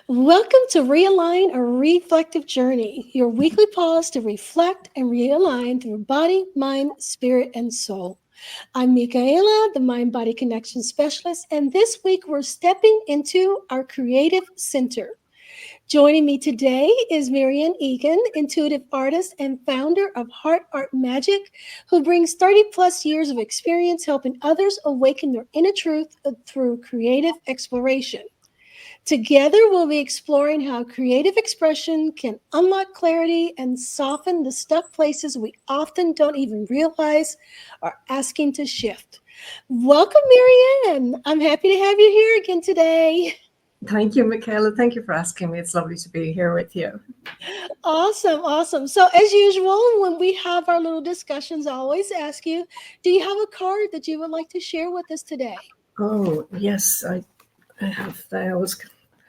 Welcome to Realign, a reflective journey, your weekly pause to reflect and realign through body, mind, spirit, and soul. I'm Michaela, the Mind Body Connection Specialist, and this week we're stepping into our creative center. Joining me today is Marian Egan, intuitive artist and founder of Heart Art Magic, who brings 30 plus years of experience helping others awaken their inner truth through creative exploration. Together, we'll be exploring how creative expression can unlock clarity and soften the stuck places we often don't even realize are asking to shift. Welcome, Marianne. I'm happy to have you here again today. Thank you, Michaela. Thank you for asking me. It's lovely to be here with you. Awesome, awesome. So, as usual, when we have our little discussions, I always ask you, do you have a card that you would like to share with us today? Oh, yes, I have. I always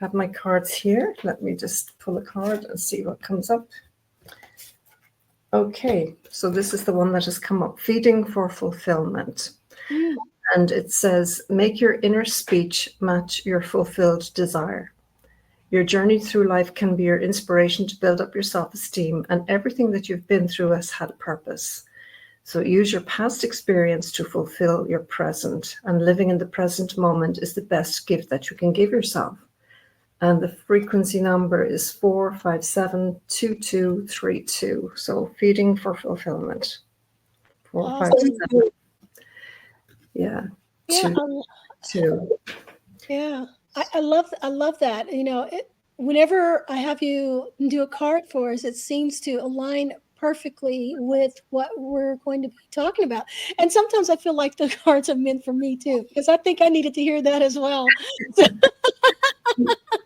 have my cards here. Let me just pull a card and see what comes up. Okay, so this is the one that has come up, Feeding for Fulfillment. Mm. And it says, make your inner speech match your fulfilled desire. Your journey through life can be your inspiration to build up your self-esteem, and everything that you've been through has had a purpose. So use your past experience to fulfill your present, and living in the present moment is the best gift that you can give yourself. And the frequency number is 4572232. So feeding for fulfillment. Awesome. 457. Yeah. Yeah, Two. yeah, I love that. Whenever I have you do a card for us, it seems to align perfectly with what we're going to be talking about. And sometimes I feel like the cards are meant for me too, because I think I needed to hear that as well. So,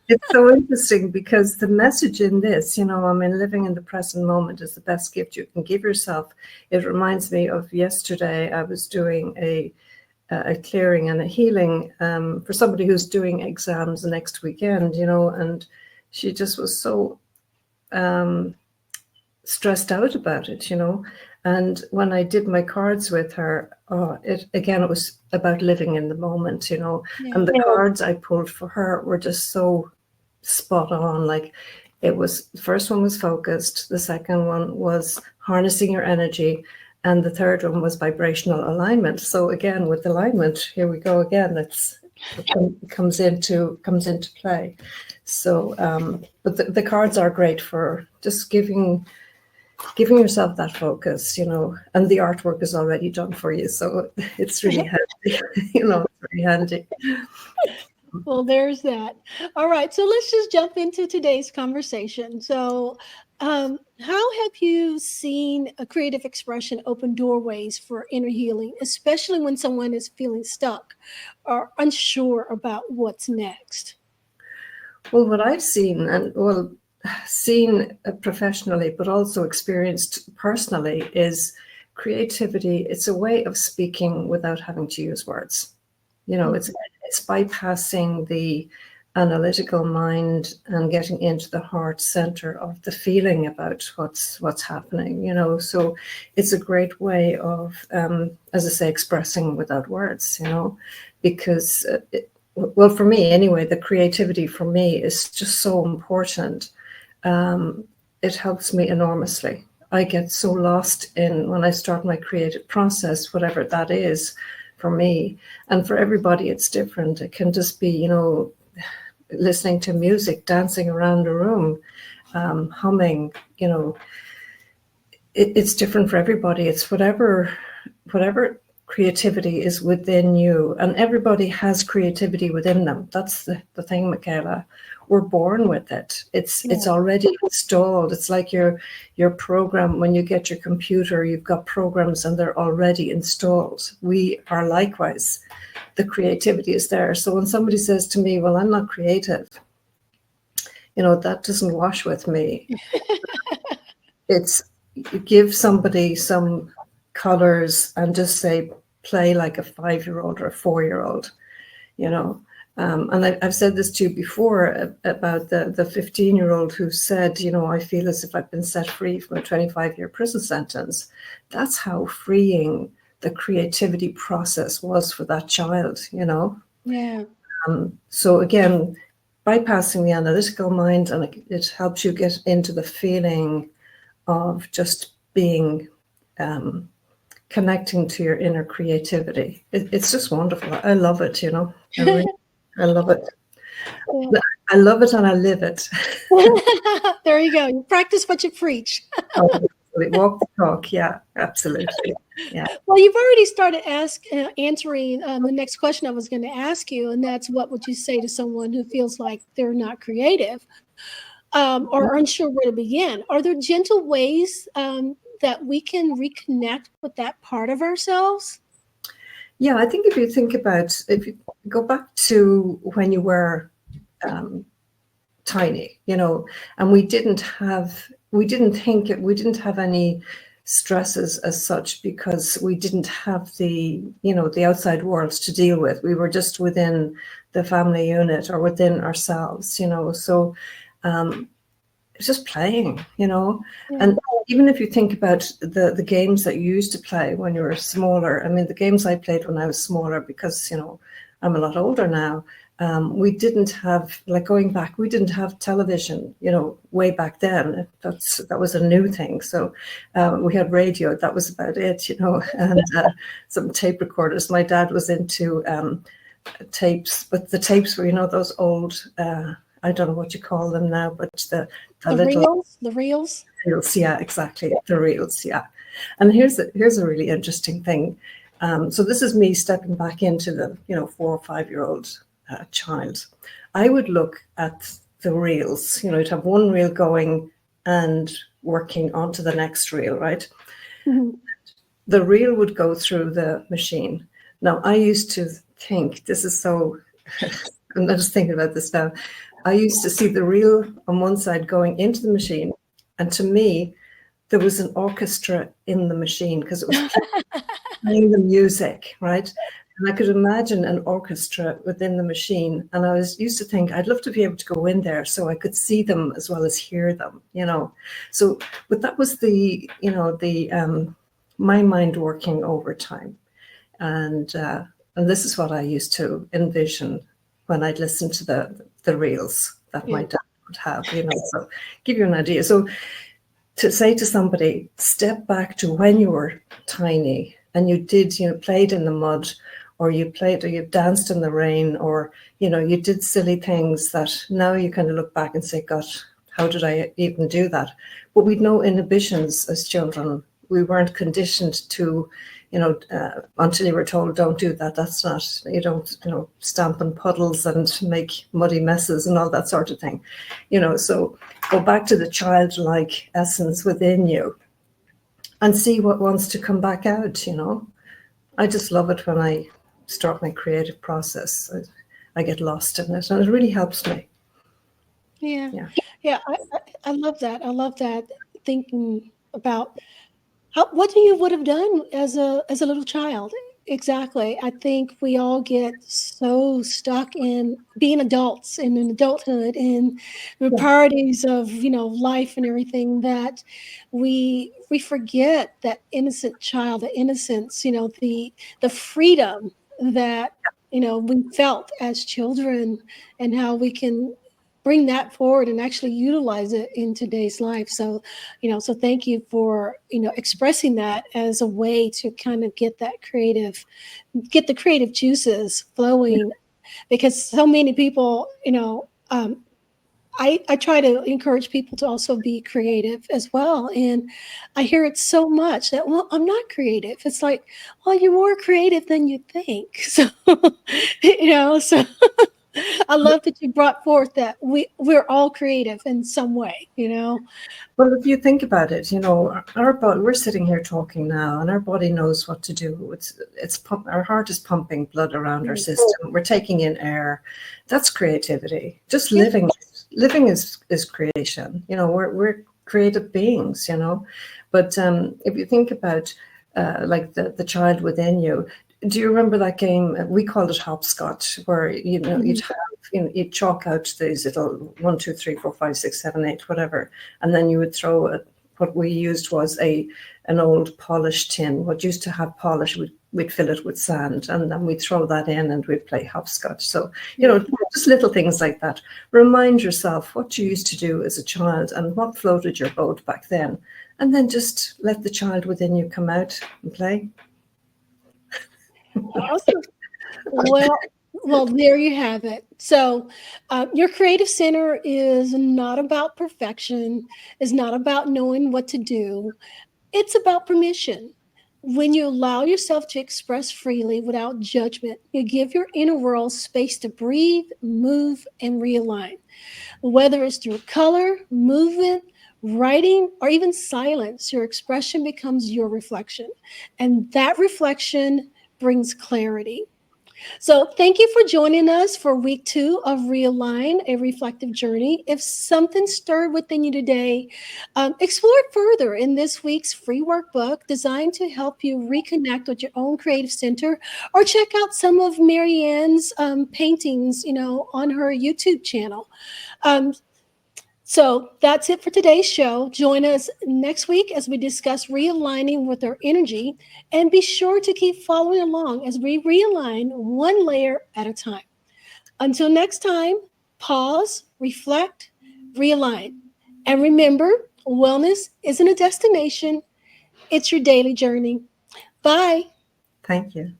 It's so interesting because the message in this, living in the present moment is the best gift you can give yourself. It reminds me of yesterday. I was doing a clearing and a healing for somebody who's doing exams the next weekend, and she just was so stressed out about it, And when I did my cards with her, it was about living in the moment, And the cards I pulled for her were just so spot on. Like the first one was focused, the second one was harnessing your energy, and the third one was vibrational alignment. So again, with alignment, here we go again. It comes into play. So, but the cards are great for just giving yourself that focus, and the artwork is already done for you. So it's really handy, it's very handy. well, there's that. All right, so let's just jump into today's conversation. So, how have you seen a creative expression open doorways for inner healing, especially when someone is feeling stuck or unsure about what's next? Well, what I've seen, seen professionally, but also experienced personally, is creativity. It's a way of speaking without having to use words. It's bypassing the analytical mind and getting into the heart center of the feeling about what's happening. So it's a great way of, as I say, expressing without words. Because well, for me anyway, the creativity for me is just so important. It helps me enormously. I get so lost in when I start my creative process, whatever that is for me. And for everybody, it's different. It can just be, listening to music, dancing around a room, humming, it's different for everybody. It's whatever creativity is within you, and everybody has creativity within them. That's the thing, Michaela. We're born with it. It's already installed. It's like your program. When you get your computer, you've got programs and they're already installed. We are likewise. The creativity is there. So when somebody says to me, well, I'm not creative, that doesn't wash with me. It's give somebody some colors and just say, play like a 5-year-old or a 4-year-old, and I've said this to you before about the 15-year-old who said, I feel as if I've been set free from a 25-year prison sentence. That's how freeing the creativity process was for that child, Yeah. So again, bypassing the analytical mind, and it helps you get into the feeling of just being, connecting to your inner creativity. It's just wonderful. I love it, you know. I love it. Yeah. I love it and I live it. There you go. You practice what you preach. Oh, walk the talk. Yeah, absolutely. Yeah. Well, you've already started answering the next question I was going to ask you, and that's what would you say to someone who feels like they're not creative or unsure where to begin? Are there gentle ways that we can reconnect with that part of ourselves? Yeah, I think if you go back to when you were tiny, you know, and we didn't have any stresses as such, because we didn't have the outside world to deal with. We were just within the family unit or within ourselves, you know. So it's just playing, you know. Yeah. And even if you think about the games that you used to play when you were smaller, I mean, the games I played when I was smaller, because, you know, I'm a lot older now, we didn't have, like, going back, we didn't have television, you know, way back then. That was a new thing. So we had radio, that was about it, you know, and some tape recorders. My dad was into tapes, but the tapes were, you know, those old, I don't know what you call them now, but the little reels. reels, yeah, exactly, the reels, yeah. And here's a really interesting thing. So this is me stepping back into the 4 or 5 year old child. I would look at the reels. You know, you'd have one reel going and working onto the next reel, right? Mm-hmm. The reel would go through the machine. Now, I used to think, this is so, I'm just thinking about this now. I used to see the reel on one side going into the machine, and to me, there was an orchestra in the machine, because it was playing the music, right? And I could imagine an orchestra within the machine. And I used to think, I'd love to be able to go in there so I could see them as well as hear them, you know. So, but that was my mind working overtime. And this is what I used to envision when I'd listen to the reels that my dad would have, you know. So give you an idea. So to say to somebody, step back to when you were tiny and you did, you know, played in the mud, or you danced in the rain, or, you know, you did silly things that now you kind of look back and say, God, how did I even do that? But we'd no inhibitions as children. We weren't conditioned to, you know, until you were told, don't do that. That's not, you don't, you know, stamp in puddles and make muddy messes and all that sort of thing. You know, so go back to the childlike essence within you and see what wants to come back out, you know. I just love it when I start my creative process. I get lost in it, and it really helps me. Yeah. I love that. I love that, thinking about what you would have done as a little child. Exactly. I think we all get so stuck in being adults and in adulthood and the Yeah. priorities of, you know, life and everything, that we forget that innocent child, the innocence, you know, the freedom that, you know, we felt as children, and how we can bring that forward and actually utilize it in today's life. So, you know, so thank you for, you know, expressing that as a way to kind of get the creative juices flowing, because so many people, you know, I try to encourage people to also be creative as well. And I hear it so much that, well, I'm not creative. It's like, well, you're more creative than you think. So, you know, so I love that you brought forth that we're all creative in some way, you know. Well, if you think about it, you know, our body, we're sitting here talking now, and our body knows what to do. Our heart is pumping blood around our system. We're taking in air. That's creativity. Just living is creation. You know, we're creative beings, you know. But if you think about like the child within you, do you remember that game? We called it hopscotch, where, you know, you'd chalk out these little 1, 2, 3, 4, 5, 6, 7, 8, whatever, and then you would throw it. What we used was a an old polished tin. What used to have polish, we'd fill it with sand, and then we'd throw that in and we'd play hopscotch. So, just little things like that. Remind yourself what you used to do as a child and what floated your boat back then. And then just let the child within you come out and play. Awesome. Well, there you have it. So, your creative center is not about perfection, is not about knowing what to do. It's about permission. When you allow yourself to express freely without judgment, you give your inner world space to breathe, move, and realign. Whether it's through color, movement, writing, or even silence, your expression becomes your reflection. And that reflection brings clarity. So, thank you for joining us for week 2 of Realign, a reflective journey. If something stirred within you today, explore it further in this week's free workbook designed to help you reconnect with your own creative center, or check out some of Marianne's paintings, on her YouTube channel. Um, so that's it for today's show. Join us next week as we discuss realigning with our energy, and be sure to keep following along as we realign one layer at a time. Until next time, pause, reflect, realign. And remember, wellness isn't a destination, it's your daily journey. Bye. Thank you.